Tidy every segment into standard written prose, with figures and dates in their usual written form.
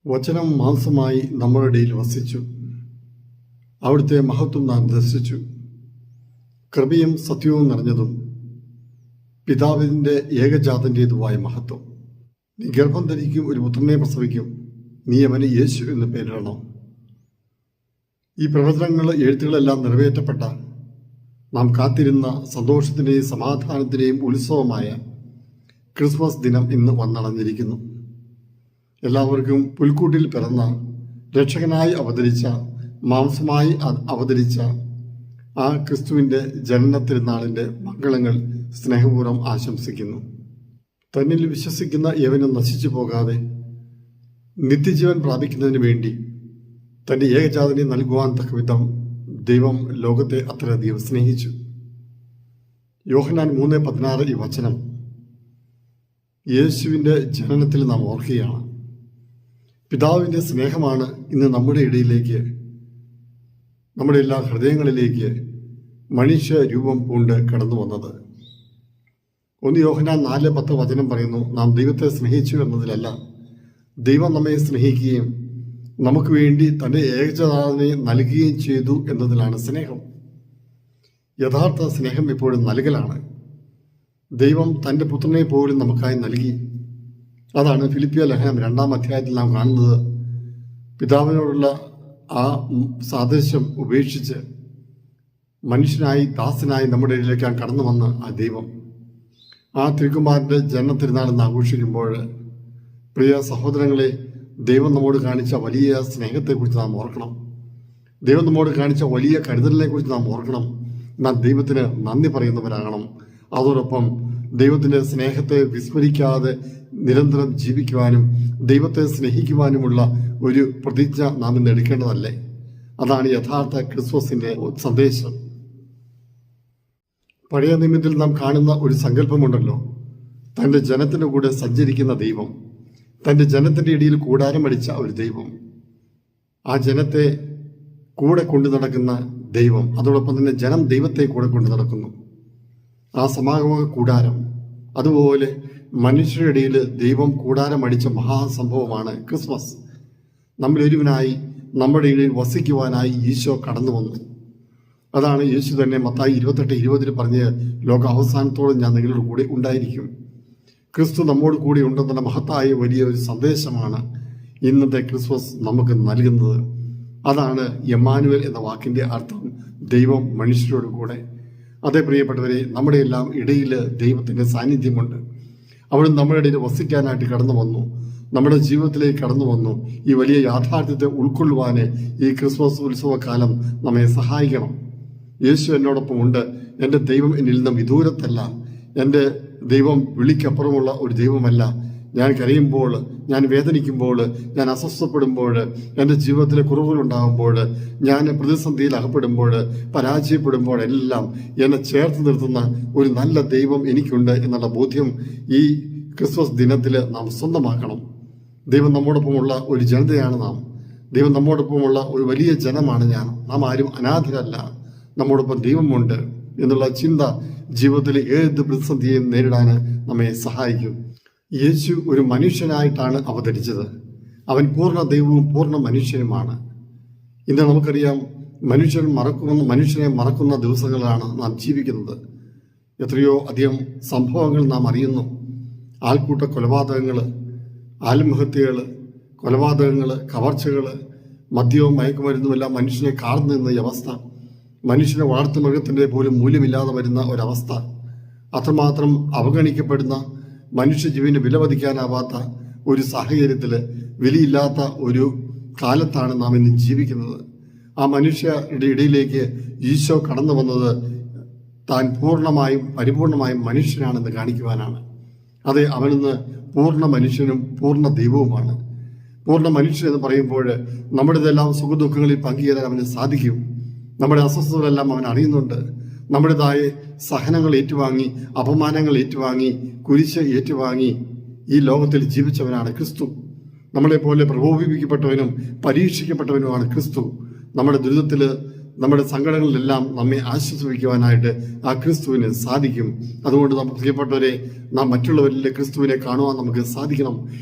വചനം മാംസമായി നമ്മുടെ ഇടയിൽ വസിച്ചു. അവിടുത്തെ മഹത്വം നാം ദർശിച്ചു. കൃപയും സത്യവും നിറഞ്ഞതും പിതാവിൻ്റെ ഏകജാതൻ്റേതുമായ മഹത്വം. നീ ഗർഭം ധരിക്കും, ഒരു പുത്രനെ പ്രസവിക്കും, നീ അവന് യേശു എന്ന് പേരിടണം. ഈ പ്രവചനങ്ങൾ, എഴുത്തുകളെല്ലാം നിറവേറ്റപ്പെട്ട നാം കാത്തിരുന്ന സന്തോഷത്തിൻ്റെയും സമാധാനത്തിൻ്റെയും ഉത്സവമായ ക്രിസ്മസ് ദിനം ഇന്ന് വന്നടഞ്ഞിരിക്കുന്നു. എല്ലാവർക്കും പുൽക്കൂട്ടിൽ പിറന്ന, രക്ഷകനായി അവതരിച്ച, മാംസമായി അവതരിച്ച ആ ക്രിസ്തുവിൻ്റെ ജനന തിരുനാളിൻ്റെ മംഗളങ്ങൾ സ്നേഹപൂർവ്വം ആശംസിക്കുന്നു. തന്നിൽ വിശ്വസിക്കുന്ന ഏവനും നശിച്ചു പോകാതെ നിത്യജീവൻ പ്രാപിക്കുന്നതിന് വേണ്ടി തൻ്റെ ഏകജാതനെ നൽകുവാൻ തക്കവിധം ദൈവം ലോകത്തെ അത്രയധികം സ്നേഹിച്ചു. യോഹന്നാൻ 3:16 ഈ വചനം യേശുവിൻ്റെ ജനനത്തിൽ നാം ഓർക്കുകയാണ്. പിതാവിൻ്റെ സ്നേഹമാണ് ഇന്ന് നമ്മുടെ ഇടയിലേക്ക്, നമ്മുടെ എല്ലാ ഹൃദയങ്ങളിലേക്ക് മനുഷ്യ രൂപം പൂണ്ട് കടന്നു വന്നത്. 1 യോഹന്നാൻ 4:10 വചനം പറയുന്നു, നാം ദൈവത്തെ സ്നേഹിച്ചു എന്നതിലല്ല, ദൈവം നമ്മെ സ്നേഹിക്കുകയും നമുക്ക് വേണ്ടി തൻ്റെ ഏകജാതനെ നൽകുകയും ചെയ്തു എന്നതിലാണ് സ്നേഹം. യഥാർത്ഥ സ്നേഹം എപ്പോഴും നൽകലാണ്. ദൈവം തൻ്റെ പുത്രനെ പോലും നമുക്കായി നൽകി. അതാണ് ഫിലിപ്പിയ ലേഖനം 2-ാം അധ്യായത്തിൽ നാം കാണുന്നത്. പിതാവിനോടുള്ള ആ സാദൃശ്യം ഉപേക്ഷിച്ച് മനുഷ്യനായി, ദാസനായി നമ്മുടെ ഇടയിലേക്ക് കടന്നു വന്ന ആ ദൈവം, ആ തിരുക്കുമാരൻ്റെ ജനന തിരുനാൾ ഇന്ന് ആഘോഷിക്കുമ്പോൾ, പ്രിയ സഹോദരങ്ങളെ, ദൈവം നമ്മോട് കാണിച്ച വലിയ സ്നേഹത്തെക്കുറിച്ച് നാം ഓർക്കണം. ദൈവം നമ്മോട് കാണിച്ച വലിയ കരുതലിനെക്കുറിച്ച് നാം ഓർക്കണം. നാം ദൈവത്തിന് നന്ദി പറയുന്നവരാകണം. അതോടൊപ്പം ദൈവത്തിൻ്റെ സ്നേഹത്തെ വിസ്മരിക്കാതെ നിരന്തരം ജീവിക്കുവാനും ദൈവത്തെ സ്നേഹിക്കുവാനുമുള്ള ഒരു പ്രതിജ്ഞ നാം ഇന്ന് എടുക്കേണ്ടതല്ലേ? അതാണ് യഥാർത്ഥ ക്രിസ്മസിൻ്റെ സന്ദേശം. പഴയ നിയമത്തിൽ നാം കാണുന്ന ഒരു സങ്കല്പമുണ്ടല്ലോ, തൻ്റെ ജനത്തിൻ്റെ കൂടെ സഞ്ചരിക്കുന്ന ദൈവം, തൻ്റെ ജനത്തിൻ്റെ ഇടയിൽ കൂടാരമടിച്ച ഒരു ദൈവം, ആ ജനത്തെ കൂടെ കൊണ്ടു നടക്കുന്ന ദൈവം, അതോടൊപ്പം തന്നെ ജനം ദൈവത്തെ കൂടെ കൊണ്ടു നടക്കുന്നു. ആ സമാഗമ കൂടാരം, അതുപോലെ മനുഷ്യരുടെ ഇടയിൽ ദൈവം കൂടാരമടിച്ച മഹാസംഭവമാണ് ക്രിസ്മസ്. നമ്മളൊരുവനായി നമ്മുടെ ഇടയിൽ വസിക്കുവാനായി ഈശോ കടന്നു വന്നു. അതാണ് യേശു തന്നെ മത്തായി 28:20 പറഞ്ഞ്, ലോക അവസാനത്തോളം ഞാൻ നിങ്ങളുടെ കൂടെ ഉണ്ടായിരിക്കും. ക്രിസ്തു നമ്മോട് കൂടി ഉണ്ടെന്നുള്ള മഹത്തായ വലിയ ഒരു സന്ദേശമാണ് ഇന്നത്തെ ക്രിസ്മസ് നമുക്ക് നൽകുന്നത്. അതാണ് എമ്മാനുവേൽ എന്ന വാക്കിൻ്റെ അർത്ഥം, ദൈവം മനുഷ്യരോട് കൂടെ. അതേ പ്രിയപ്പെട്ടവരെ, നമ്മുടെ എല്ലാം ഇടയിൽ ദൈവത്തിൻ്റെ സാന്നിധ്യമുണ്ട്. അവൾ നമ്മുടെ ഇടയിൽ വസിക്കാനായിട്ട് കടന്നു വന്നു, നമ്മുടെ ജീവിതത്തിലേക്ക് കടന്നു വന്നു. ഈ വലിയ യാഥാർത്ഥ്യത്തെ ഉൾക്കൊള്ളുവാൻ ഈ ക്രിസ്മസ് ഉത്സവകാലം നമ്മെ സഹായിക്കണം. യേശു എന്നോടൊപ്പം ഉണ്ട്. എൻ്റെ ദൈവം എന്നിൽ നിന്നും വിദൂരത്തല്ല. എൻ്റെ ദൈവം വിളിക്കപ്പുറമുള്ള ഒരു ദൈവമല്ല. ഞാൻ കരയുമ്പോൾ, ഞാൻ വേദനിക്കുമ്പോൾ, ഞാൻ അസ്വസ്ഥപ്പെടുമ്പോൾ, എൻ്റെ ജീവിതത്തിലെ കുറവുകളുണ്ടാകുമ്പോൾ, ഞാൻ പ്രതിസന്ധിയിൽ അകപ്പെടുമ്പോൾ, പരാജയപ്പെടുമ്പോഴെല്ലാം എന്നെ ചേർത്ത് നിർത്തുന്ന ഒരു നല്ല ദൈവം എനിക്കുണ്ട് എന്നുള്ള ബോധ്യം ഈ ക്രിസ്മസ് ദിനത്തിൽ നാം സ്വന്തമാക്കണം. ദൈവം നമ്മോടൊപ്പമുള്ള ഒരു ജനതയാണ് നാം. ദൈവം നമ്മോടൊപ്പമുള്ള ഒരു വലിയ ജനമാണ് ഞാൻ. നാം ആരും അനാഥരല്ല, നമ്മോടൊപ്പം ദൈവമുണ്ട് എന്നുള്ള ചിന്ത ജീവിതത്തിലെ ഏത് പ്രതിസന്ധിയെയും നേരിടാൻ നമ്മെ സഹായിക്കും. യേശു ഒരു മനുഷ്യനായിട്ടാണ് അവതരിച്ചത്. അവൻ പൂർണ്ണ ദൈവവും പൂർണ്ണ മനുഷ്യനുമാണ്. ഇന്ന് നമുക്കറിയാം, മനുഷ്യനെ മറക്കുന്ന ദിവസങ്ങളാണ് നാം ജീവിക്കുന്നത്. എത്രയോ അധികം സംഭവങ്ങൾ നാം അറിയുന്നു. ആൾക്കൂട്ട കൊലപാതകങ്ങൾ, ആത്മഹത്യകൾ, കൊലപാതകങ്ങൾ, കവർച്ചകൾ, മദ്യവും മയക്കുമരുന്നുമെല്ലാം മനുഷ്യനെ കാർന്നു നിന്ന അവസ്ഥ, മനുഷ്യനെ വളർത്തുമൃഗത്തിൻ്റെ പോലും മൂല്യമില്ലാതെ വരുന്ന ഒരവസ്ഥ, അത്രമാത്രം അവഗണിക്കപ്പെടുന്ന, മനുഷ്യജീവന് വിലമതിക്കാനാവാത്ത ഒരു സാഹചര്യത്തിൽ, വിലയില്ലാത്ത ഒരു കാലത്താണ് നാം ഇന്ന് ജീവിക്കുന്നത്. ആ മനുഷ്യരുടെ ഇടയിലേക്ക് ഈശോ കടന്നു വന്നത് താൻ പൂർണ്ണമായും പരിപൂർണമായും മനുഷ്യനാണെന്ന് കാണിക്കുവാനാണ്. അതെ, അവനിന്ന് പൂർണ്ണ മനുഷ്യനും പൂർണ്ണ ദൈവവുമാണ്. പൂർണ്ണ മനുഷ്യൻ എന്ന് പറയുമ്പോൾ നമ്മുടേതെല്ലാം സുഖദുഃഖങ്ങളിൽ പങ്കുചേരാൻ അവന് സാധിക്കും. നമ്മുടെ അസ്വസ്ഥതകളെല്ലാം അവൻ അറിയുന്നുണ്ട്. നമ്മുടേതായ സഹനങ്ങൾ ഏറ്റുവാങ്ങി, അപമാനങ്ങൾ ഏറ്റുവാങ്ങി, കുരിശ് ഏറ്റുവാങ്ങി ഈ ലോകത്തിൽ ജീവിച്ചവനാണ് ക്രിസ്തു. നമ്മളെപ്പോലെ പ്രകോപിപ്പിക്കപ്പെട്ടവനും പരീക്ഷിക്കപ്പെട്ടവനുമാണ് ക്രിസ്തു. നമ്മുടെ ദുരിതത്തിൽ, നമ്മുടെ സങ്കടങ്ങളിലെല്ലാം നമ്മെ ആശ്വസിപ്പിക്കുവാനായിട്ട് ആ ക്രിസ്തുവിന് സാധിക്കും. അതുകൊണ്ട് നമുക്ക് പ്രിയപ്പെട്ടവരെ, നാം മറ്റുള്ളവരിലെ ക്രിസ്തുവിനെ കാണുവാൻ നമുക്ക് സാധിക്കണം.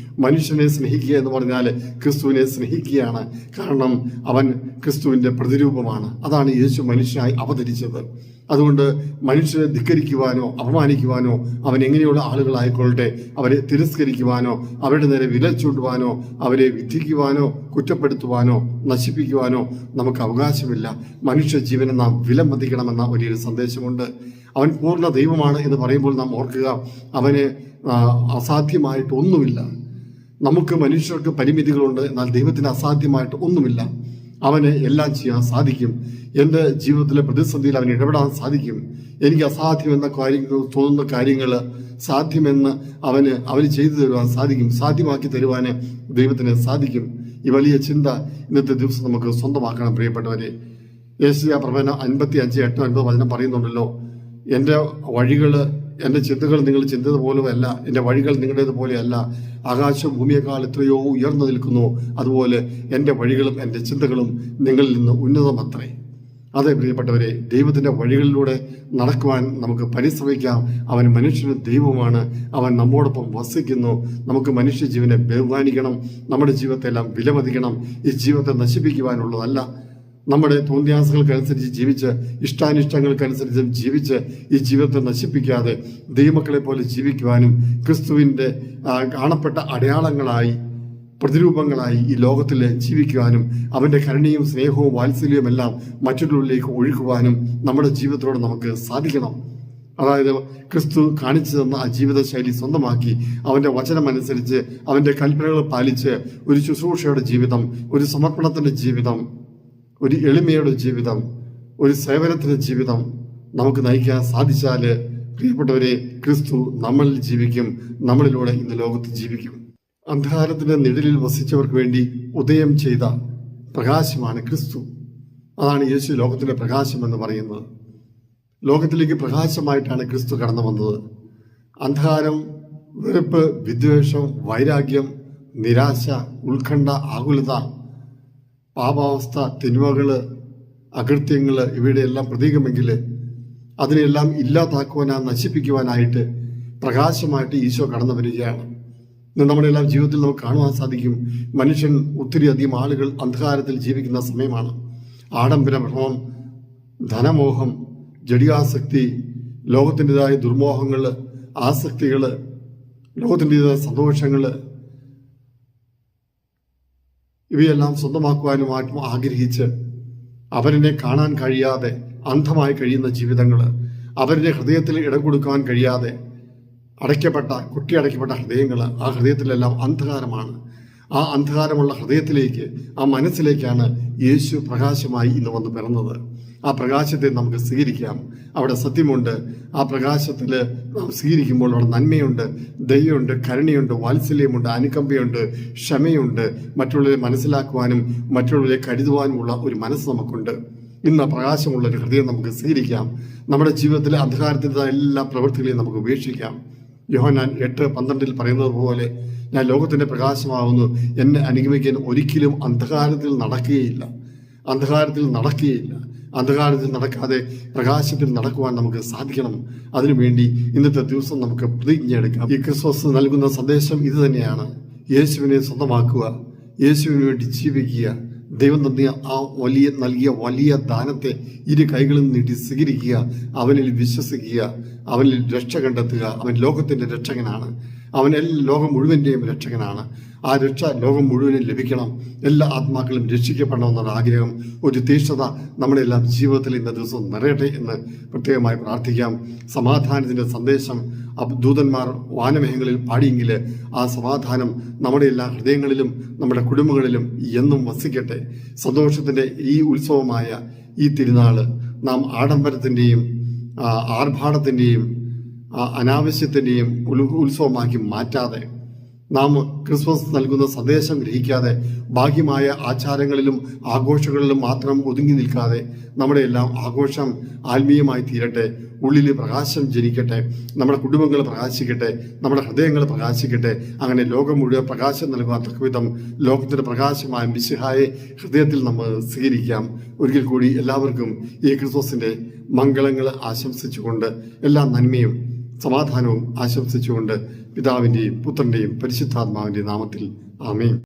മനുഷ്യനെ സ്നേഹിക്കുക എന്ന് പറഞ്ഞാൽ ക്രിസ്തുവിനെ സ്നേഹിക്കുകയാണ്. കാരണം അവൻ ക്രിസ്തുവിന്റെ പ്രതിരൂപമാണ്. അതാണ് യേശു മനുഷ്യനായി അവതരിച്ചത്. അതുകൊണ്ട് മനുഷ്യരെ ധിക്കരിക്കുവാനോ അപമാനിക്കുവാനോ, അവൻ എങ്ങനെയുള്ള ആളുകളായിക്കൊള്ളട്ടെ, അവരെ തിരസ്കരിക്കുവാനോ, അവരുടെ നേരെ വിരൽ ചൂണ്ടുവാനോ, അവരെ വിധിക്കുവാനോ, കുറ്റപ്പെടുത്തുവാനോ, നശിപ്പിക്കുവാനോ നമുക്ക് അവകാശമില്ല. മനുഷ്യ ജീവനെ നാം വിലമതിക്കണമെന്ന വലിയൊരു സന്ദേശമുണ്ട്. അവൻ പൂർണ്ണ ദൈവമാണ് എന്ന് പറയുമ്പോൾ നാം ഓർക്കുക, അവന് അസാധ്യമായിട്ട് ഒന്നുമില്ല. നമുക്ക് മനുഷ്യർക്ക് പരിമിതികളുണ്ട്, എന്നാൽ ദൈവത്തിന് അസാധ്യമായിട്ട് ഒന്നുമില്ല. അവന് എല്ലാം ചെയ്യാൻ സാധിക്കും. എൻ്റെ ജീവിതത്തിലെ പ്രതിസന്ധിയിൽ അവന് ഇടപെടാൻ സാധിക്കും. എനിക്ക് അസാധ്യമെന്ന കാര്യങ്ങൾ തോന്നുന്ന കാര്യങ്ങൾ സാധ്യമെന്ന് അവന് ചെയ്തു തരുവാൻ സാധിക്കും. സാധ്യമാക്കി തരുവാന് ദൈവത്തിന് സാധിക്കും. ഈ വലിയ ചിന്ത ഇന്നത്തെ ദിവസം നമുക്ക് സ്വന്തമാക്കണം പ്രിയപ്പെട്ടവരെ. യേശയ്യാ പ്രവചനം 55:8-9 വചനം പറയുന്നുണ്ടല്ലോ, എൻ്റെ വഴികൾ, എൻ്റെ ചിന്തകൾ നിങ്ങൾ ചിന്തത് പോലുമല്ല, എൻ്റെ വഴികൾ നിങ്ങളുടേത് പോലെയല്ല. ആകാശം ഭൂമിയേക്കാൾ എത്രയോ ഉയർന്നു നിൽക്കുന്നു, അതുപോലെ എൻ്റെ വഴികളും എൻ്റെ ചിന്തകളും നിങ്ങളിൽ നിന്ന് ഉന്നതമത്രേ. അതെ പ്രിയപ്പെട്ടവരെ, ദൈവത്തിന്റെ വഴികളിലൂടെ നടക്കുവാൻ നമുക്ക് പരിശ്രമിക്കാം. അവൻ മനുഷ്യന് ദൈവമാണ്. അവൻ നമ്മോടൊപ്പം വസിക്കുന്നു. നമുക്ക് മനുഷ്യ ജീവനെ ബഹുമാനിക്കണം. നമ്മുടെ ജീവിതത്തെ എല്ലാം വിലമതിക്കണം. ഈ ജീവിതത്തെ നശിപ്പിക്കുവാനുള്ളതല്ല. നമ്മുടെ തോന്നിയാസങ്ങൾക്കനുസരിച്ച് ജീവിച്ച്, ഇഷ്ടാനിഷ്ടങ്ങൾക്കനുസരിച്ച് ജീവിച്ച് ഈ ജീവിതത്തെ നശിപ്പിക്കാതെ ദൈവമക്കളെ പോലെ ജീവിക്കുവാനും ക്രിസ്തുവിന്റെ കാണപ്പെട്ട അടയാളങ്ങളായി, പ്രതിരൂപങ്ങളായി ഈ ലോകത്തിൽ ജീവിക്കുവാനും അവന്റെ കരുണയും സ്നേഹവും വാത്സല്യവും എല്ലാം മറ്റുള്ളവരിലേക്ക് ഒഴുക്കുവാനും നമ്മുടെ ജീവിതത്തിലൂടെ നമുക്ക് സാധിക്കണം. അതായത് ക്രിസ്തു കാണിച്ചു തന്ന ആ ജീവിതശൈലി സ്വന്തമാക്കി അവന്റെ വചനമനുസരിച്ച്, അവന്റെ കൽപ്പനകൾ പാലിച്ച് ഒരു ശുശ്രൂഷയുടെ ജീവിതം, ഒരു സമർപ്പണത്തിന്റെ ജീവിതം, ഒരു എളിമയുടെ ജീവിതം, ഒരു സേവനത്തിന്റെ ജീവിതം നമുക്ക് നയിക്കാൻ സാധിച്ചാൽ പ്രിയപ്പെട്ടവരെ, ക്രിസ്തു നമ്മളിൽ ജീവിക്കും. നമ്മളിലൂടെ ഇന്ന് ലോകത്ത് ജീവിക്കും. അന്ധകാരത്തിന്റെ നിഴലിൽ വസിച്ചവർക്ക് വേണ്ടി ഉദയം ചെയ്ത പ്രകാശമാണ് ക്രിസ്തു. അതാണ് യേശു ലോകത്തിന്റെ പ്രകാശം എന്ന് പറയുന്നത്. ലോകത്തിലേക്ക് പ്രകാശമായിട്ടാണ് ക്രിസ്തു കടന്നു വന്നത്. അന്ധകാരം, വെറുപ്പ്, വിദ്വേഷം, വൈരാഗ്യം, നിരാശ, ഉത്കണ്ഠ, ആകുലത, പാപാവസ്ഥ, തിന്മകള്, അകൃത്യങ്ങള്, ഇവയുടെ എല്ലാം പ്രതീകമെങ്കിൽ അതിനെല്ലാം നശിപ്പിക്കുവാനായിട്ട് പ്രകാശമായിട്ട് ഈശോ കടന്നു വരികയാണ്. ഇന്ന് നമ്മുടെ എല്ലാം ജീവിതത്തിൽ നമുക്ക് കാണുവാൻ സാധിക്കും. മനുഷ്യൻ, ഒത്തിരി അധികം ആളുകൾ അന്ധകാരത്തിൽ ജീവിക്കുന്ന സമയമാണ്. ആഡംബര ഭ്രമം, ധനമോഹം, ജഡിയാസക്തി, ലോകത്തിൻ്റെതായ ദുർമോഹങ്ങള്, ആസക്തികള്, ലോകത്തിൻ്റെതായ സന്തോഷങ്ങള്, ഇവയെല്ലാം സ്വന്തമാക്കുവാനുമായിട്ടും ആഗ്രഹിച്ച് അവരിനെ കാണാൻ കഴിയാതെ അന്ധമായി കഴിയുന്ന ജീവിതങ്ങള്, അവരുടെ ഹൃദയത്തിൽ ഇടം കൊടുക്കാൻ കഴിയാതെ കുട്ടിയടയ്ക്കപ്പെട്ട ഹൃദയങ്ങൾ, ആ ഹൃദയത്തിലെല്ലാം അന്ധകാരമാണ്. ആ അന്ധകാരമുള്ള ഹൃദയത്തിലേക്ക്, ആ മനസ്സിലേക്കാണ് യേശു പ്രകാശമായി ഇന്ന് വന്ന് പിറന്നത്. ആ പ്രകാശത്തെ നമുക്ക് സ്വീകരിക്കാം. അവിടെ സത്യമുണ്ട്. ആ പ്രകാശത്തിൽ നാം സ്വീകരിക്കുമ്പോൾ അവിടെ നന്മയുണ്ട്, ദയയുണ്ട്, കരുണയുണ്ട്, വാത്സല്യമുണ്ട്, അനുകമ്പയുണ്ട്, ക്ഷമയുണ്ട്. മറ്റുള്ളവരെ മനസ്സിലാക്കുവാനും മറ്റുള്ളവരെ കരുതുവാനുമുള്ള ഒരു മനസ്സ് നമുക്കുണ്ട്. ഇന്ന് പ്രകാശമുള്ള ഒരു ഹൃദയം നമുക്ക് സ്വീകരിക്കാം. നമ്മുടെ ജീവിതത്തിലെ അന്ധകാരത്തിൻ്റെ എല്ലാ പ്രവൃത്തികളെയും നമുക്ക് ഉപേക്ഷിക്കാം. യോഹന്നാൻ 8:12 പറയുന്നത് പോലെ, ഞാൻ ലോകത്തിന്റെ പ്രകാശമാവുന്നു, എന്നെ അനുഗമിക്കാൻ ഒരിക്കലും അന്ധകാരത്തിൽ നടക്കുകയില്ല. അന്ധകാരത്തിൽ നടക്കാതെ പ്രകാശത്തിൽ നടക്കുവാൻ നമുക്ക് സാധിക്കണം. അതിനുവേണ്ടി ഇന്നത്തെ ദിവസം നമുക്ക് പ്രതിജ്ഞ എടുക്കാം. ഈ ക്രിസ്മസ് നൽകുന്ന സന്ദേശം ഇത് തന്നെയാണ്. യേശുവിനെ സ്വന്തമാക്കുക, യേശുവിന് വേണ്ടി ജീവിക്കുക, ദൈവം നൽകിയ വലിയ ദാനത്തെ ഇരു കൈകളിൽ നീട്ടി സ്വീകരിക്കുക, അവനിൽ വിശ്വസിക്കുക, അവനിൽ രക്ഷ കണ്ടെത്തുക. അവൻ ലോകത്തിന്റെ രക്ഷകനാണ്. അവൻ ലോകം മുഴുവന്റെയും രക്ഷകനാണ്. ആ രക്ഷ ലോകം മുഴുവനും ലഭിക്കണം. എല്ലാ ആത്മാക്കളും രക്ഷിക്കപ്പെടണമെന്നുള്ള ആഗ്രഹം, ഒരു തീഷ്ണത നമ്മുടെ എല്ലാം ജീവിതത്തിൽ ഇന്ന ദിവസം നിറയട്ടെ എന്ന് പ്രത്യേകമായി പ്രാർത്ഥിക്കാം. സമാധാനത്തിന്റെ സന്ദേശം ദൂതന്മാർ വാനമേഘങ്ങളിൽ പാടിയെങ്കിൽ ആ സമാധാനം നമ്മുടെ എല്ലാ ഹൃദയങ്ങളിലും നമ്മുടെ കുടുംബങ്ങളിലും എന്നും വസിക്കട്ടെ. സന്തോഷത്തിന്റെ ഈ ഉത്സവമായ ഈ തിരുനാള് നാം ആഡംബരത്തിന്റെയും ആർഭാടത്തിന്റെയും അനാവശ്യത്തിന്റെയും ഉത്സവമാക്കി മാറ്റാതെ നാം ക്രിസ്മസ് നൽകുന്ന സന്ദേശം ഗ്രഹിക്കാതെ ബാഹ്യമായ ആചാരങ്ങളിലും ആഘോഷങ്ങളിലും മാത്രം ഒതുങ്ങി നിൽക്കാതെ നമ്മുടെ എല്ലാം ആഘോഷം ആത്മീയമായി തീരട്ടെ. ഉള്ളിൽ പ്രകാശം ജനിക്കട്ടെ, നമ്മുടെ കുടുംബങ്ങൾ പ്രകാശിക്കട്ടെ, നമ്മുടെ ഹൃദയങ്ങൾ പ്രകാശിക്കട്ടെ. അങ്ങനെ ലോകം മുഴുവൻ പ്രകാശം നൽകുവാൻ തക്കവിധം ലോകത്തിന്റെ പ്രകാശമായ മിശിഹായെ ഹൃദയത്തിൽ നമ്മൾ സ്വീകരിക്കാം. ഒരിക്കൽ കൂടി എല്ലാവർക്കും ഈ ക്രിസ്മസിന്റെ മംഗളങ്ങൾ ആശംസിച്ചുകൊണ്ട്, എല്ലാ നന്മയും സമാധാനവും ആശംസിച്ചുകൊണ്ട്, പിതാവിന്റെയും പുത്രന്റെയും പരിശുദ്ധാത്മാവിന്റെ നാമത്തിൽ ആമേൻ.